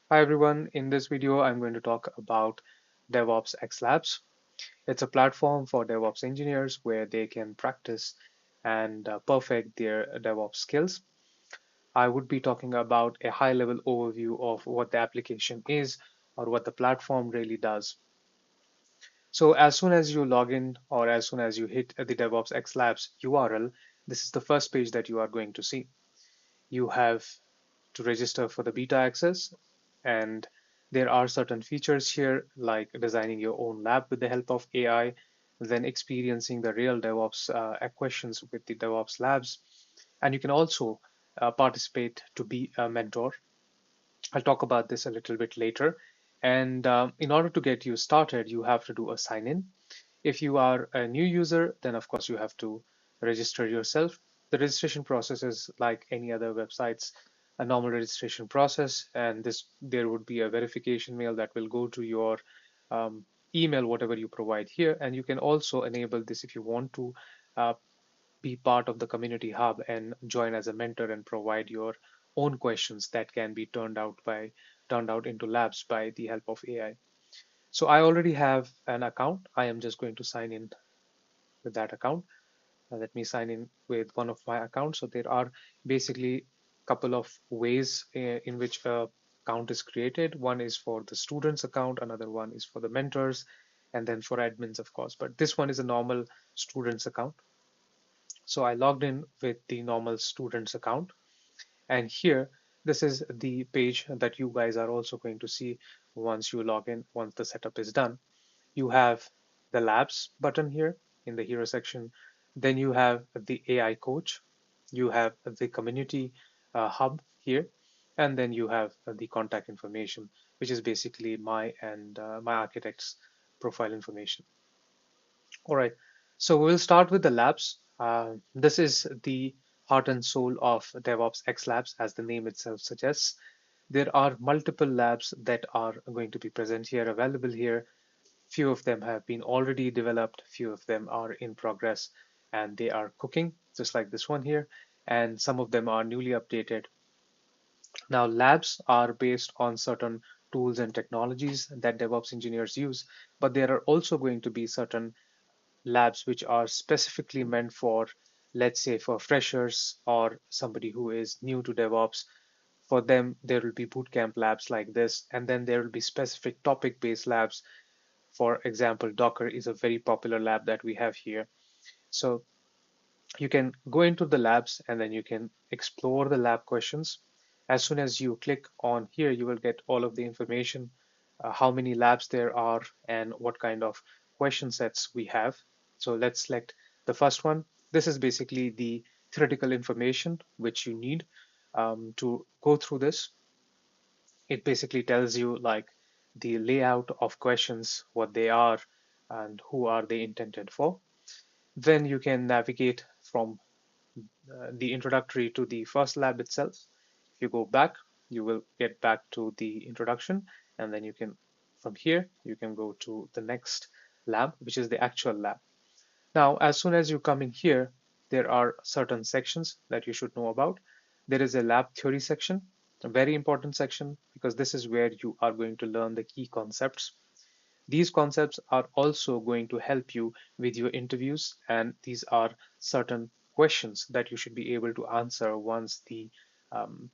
Hi everyone, in this video I'm going to talk about DevOps-Xlabs. It's a platform for DevOps engineers where they can practice and perfect their DevOps skills. I would be talking about a high-level overview of what the application is or what the platform really does. So as soon as you log in or as soon as you hit the DevOps-Xlabs URL, this is the first page that you are going to see. You have to register for the beta access, and there are certain features here like designing your own lab with the help of AI, then experiencing the real DevOps questions with the DevOps-Xlabs, and you can also participate to be a mentor. I'll talk about this a little bit later. And in order to get you started, you have to do a sign in. If you are a new user, then of course you have to register yourself. The registration process is like any other websites, a normal registration process, and this there would be a verification mail that will go to your um, email, whatever you provide here, and you can also enable this if you want to uh, be part of the community hub and join as a mentor and provide your own questions that can be turned out into labs by the help of AI. So I already have an account. I am just going to sign in with that account. Let me sign in with one of my accounts. So there are basically a couple of ways in which a account is created. One is for the students account, another one is for the mentors, and then for admins, of course. But this one is a normal students account. So I logged in with the normal students account. And here, this is the page that you guys are also going to see once you log in, once the setup is done. You have the labs button here in the hero section. Then you have the AI coach. You have the community hub here. And then you have the contact information, which is basically my and my architect's profile information. All right, so we'll start with the labs. This is the heart and soul of DevOps-Xlabs, as the name itself suggests. There are multiple labs that are going to be present here, available here. Few of them have been already developed, few of them are in progress, and they are cooking, just like this one here, and some of them are newly updated. Now, labs are based on certain tools and technologies that DevOps engineers use, but there are also going to be certain labs which are specifically meant for, let's say, for freshers or somebody who is new to DevOps. For them, there will be bootcamp labs like this, and then there will be specific topic-based labs. For example, Docker is a very popular lab that we have here. So you can go into the labs and then you can explore the lab questions. As soon as you click on here, you will get all of the information, how many labs there are and what kind of question sets we have. So let's select the first one. This is basically the theoretical information which you need to go through this. It basically tells you like the layout of questions, what they are, and who are they intended for. Then you can navigate from the introductory to the first lab itself. If you go back, you will get back to the introduction, and then you can, from here, you can go to the next lab, which is the actual lab. Now, as soon as you come in here, there are certain sections that you should know about. There is a lab theory section, a very important section, because this is where you are going to learn the key concepts. These concepts are also going to help you with your interviews, and these are certain questions that you should be able to answer once the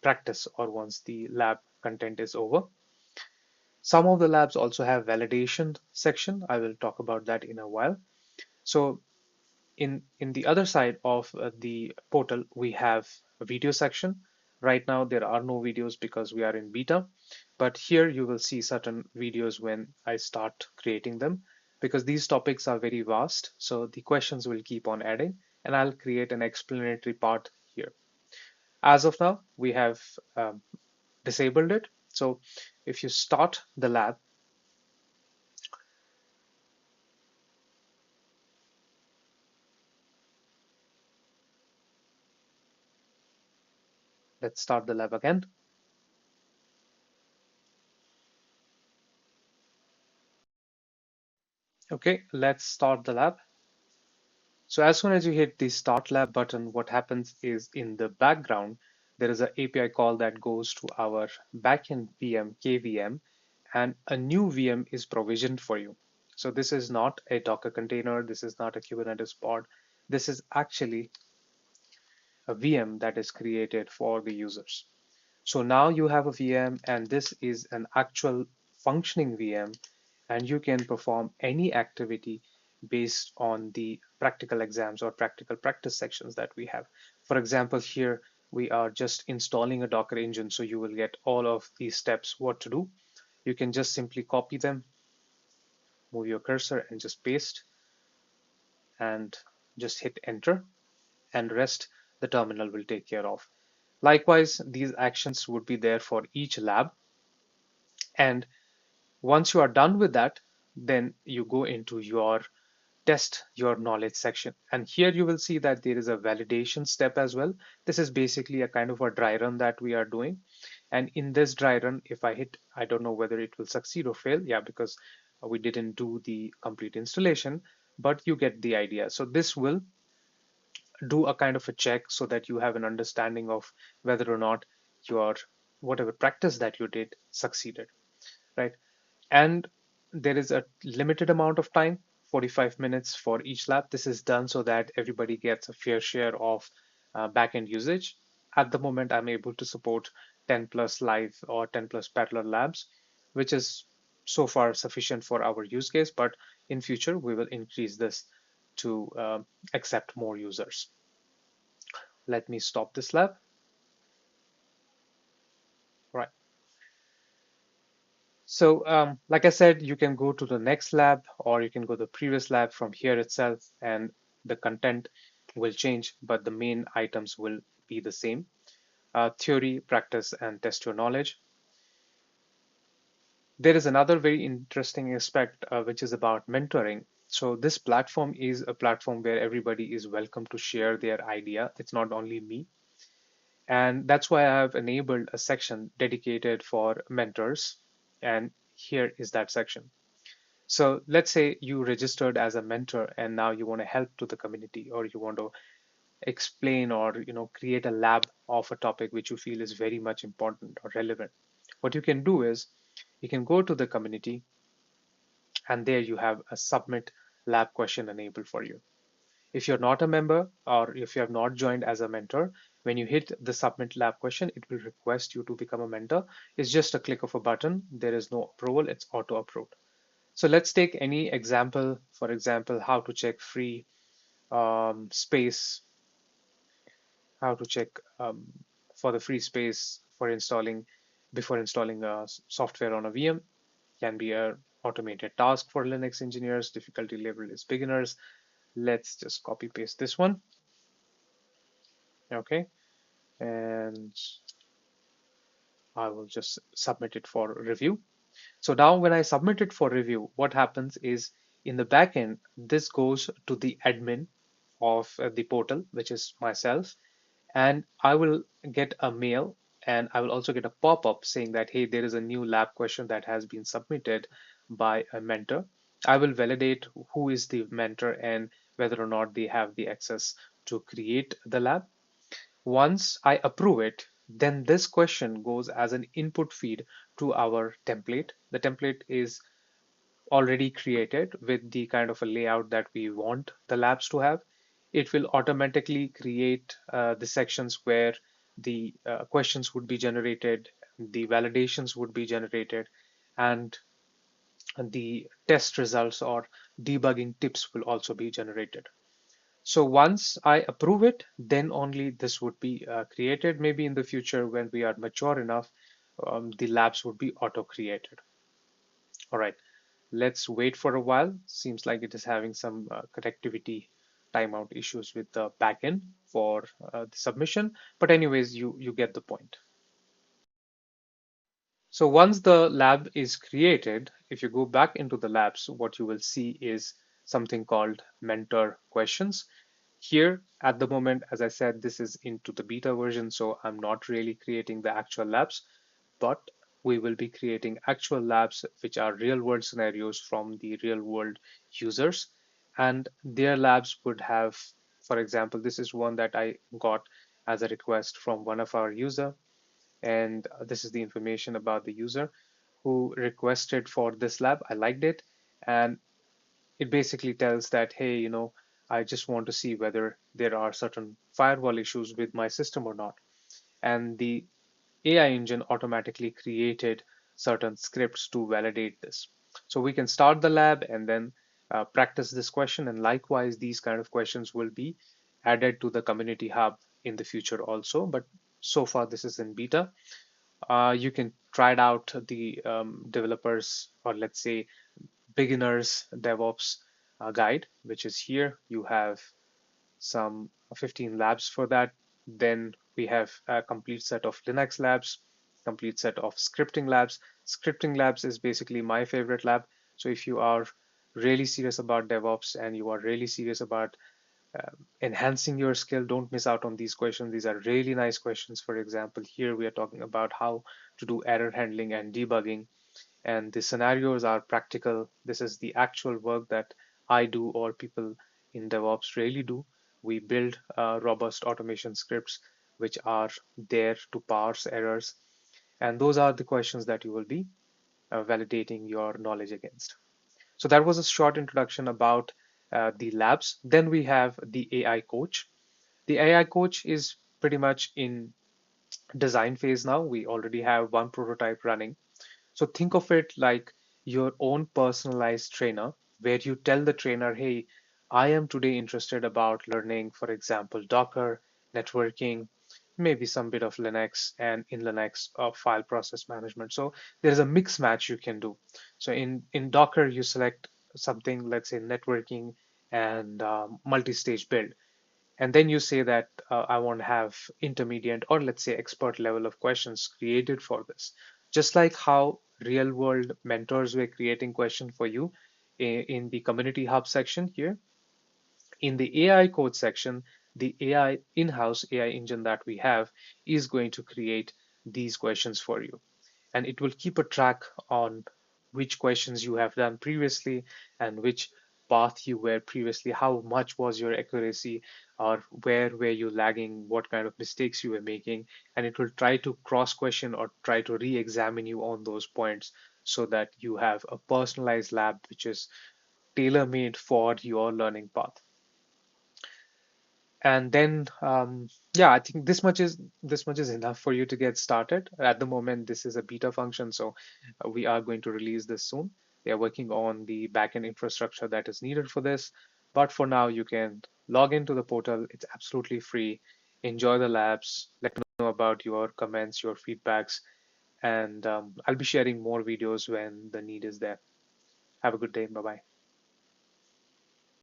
practice or once the lab content is over. Some of the labs also have validation section. I will talk about that in a while. So in the other side of the portal, we have a video section. Right now, there are no videos because we are in beta, but here you will see certain videos when I start creating them because these topics are very vast. So the questions will keep on adding, and I'll create an explanatory part here. As of now, we have disabled it. So if you start the lab, let's start the lab again. Okay, let's start the lab. So as soon as you hit the Start Lab button, what happens is in the background, there is an API call that goes to our backend VM, KVM, and a new VM is provisioned for you. So this is not a Docker container. This is not a Kubernetes pod. This is actually a VM that is created for the users. So now you have a VM, and this is an actual functioning VM, and you can perform any activity based on the practical exams or practical practice sections that we have. For example, here we are just installing a Docker engine, so you will get all of these steps, what to do. You can just simply copy them, move your cursor and just paste and just hit enter, and rest the terminal will take care of. Likewise, these actions would be there for each lab. And once you are done with that, then you go into your test your knowledge section. And here you will see that there is a validation step as well. This is basically a kind of a dry run that we are doing. And in this dry run, if I hit, I don't know whether it will succeed or fail. Yeah, because we didn't do the complete installation, but you get the idea. So this will do a kind of a check so that you have an understanding of whether or not your whatever practice that you did succeeded, right? And there is a limited amount of time, 45 minutes for each lab. This is done so that everybody gets a fair share of backend usage. At the moment, I'm able to support 10 plus live or 10 plus parallel labs, which is so far sufficient for our use case. But in future, we will increase this to accept more users. Let me stop this lab. Right. So, like I said, you can go to the next lab or you can go to the previous lab from here itself, and the content will change, but the main items will be the same. Theory, practice, and test your knowledge. There is another very interesting aspect, which is about mentoring. So this platform is a platform where everybody is welcome to share their idea. It's not only me. And that's why I have enabled a section dedicated for mentors. And here is that section. So let's say you registered as a mentor and now you want to help to the community, or you want to explain or create a lab of a topic which you feel is very much important or relevant. What you can do is you can go to the community, and there you have a submit lab question enabled for you. If you're not a member or if you have not joined as a mentor, when you hit the submit lab question, it will request you to become a mentor. It's just a click of a button. There is no approval, it's auto approved. So let's take any example. For example, how to check free space, how to check for the free space for installing before installing software on a VM. Can be a automated task for Linux engineers. Difficulty level is beginners. Let's just copy paste this one. Okay, and I will just submit it for review. So now when I submit it for review, what happens is in the backend, this goes to the admin of the portal, which is myself, and I will get a mail, and I will also get a pop-up saying that, hey, there is a new lab question that has been submitted by a mentor. I will validate who is the mentor and whether or not they have the access to create the lab. Once I approve it, then this question goes as an input feed to our template. The template is already created with the kind of a layout that we want the labs to have. It will automatically create the sections where the questions would be generated, the validations would be generated, and the test results or debugging tips will also be generated. So once I approve it, then only this would be created. Maybe in the future, when we are mature enough, the labs would be auto-created. All right, let's wait for a while. Seems like it is having some connectivity timeout issues with the backend for the submission. But anyways, you get the point. So once the lab is created, if you go back into the labs, what you will see is something called mentor questions. Here at the moment, as I said, this is into the beta version, so I'm not really creating the actual labs, but we will be creating actual labs which are real world scenarios from the real world users. And their labs would have, for example, this is one that I got. as a request from one of our user. And this is the information about the user who requested for this lab. I liked it. And it basically tells that, hey, I just want to see whether there are certain firewall issues with my system or not. And the AI engine automatically created certain scripts to validate this. So we can start the lab and then practice this question. And likewise, these kind of questions will be added to the community hub in the future also. But so far, this is in beta. You can try it out the developers, or let's say beginners DevOps guide, which is here. You have some 15 labs for that. Then we have a complete set of Linux labs, complete set of scripting labs. Scripting labs is basically my favorite lab. So if you are really serious about DevOps and you are really serious about enhancing your skill, don't miss out on these questions. These are really nice questions. For example, here we are talking about how to do error handling and debugging, and the scenarios are practical. This is the actual work that I do or people in DevOps really do. We build robust automation scripts which are there to parse errors. And those are the questions that you will be validating your knowledge against. So that was a short introduction about the labs. Then we have the AI coach. The AI coach is pretty much in design phase now. We already have one prototype running. So think of it like your own personalized trainer, where you tell the trainer, hey, I am today interested about learning, for example, Docker, networking, maybe some bit of Linux, and in Linux file process management. So there's a mix match you can do. So in Docker, you select something, let's say networking and multi-stage build. And then you say that I want to have intermediate or let's say expert level of questions created for this. Just like how real world mentors were creating questions for you in the community hub section here, in the AI code section, the AI in-house AI engine that we have is going to create these questions for you. And it will keep a track on which questions you have done previously and which path you were previously, how much was your accuracy, or where were you lagging, what kind of mistakes you were making, and it will try to cross question or try to re-examine you on those points so that you have a personalized lab which is tailor-made for your learning path. And then yeah, I think this much is enough for you to get started. At the moment this is a beta function, so we are going to release this soon. They are working on the backend infrastructure that is needed for this, but for now you can log into the portal. It's absolutely free. Enjoy the labs. Let me know about your comments, your feedbacks, and I'll be sharing more videos when the need is there. Have a good day. Bye bye.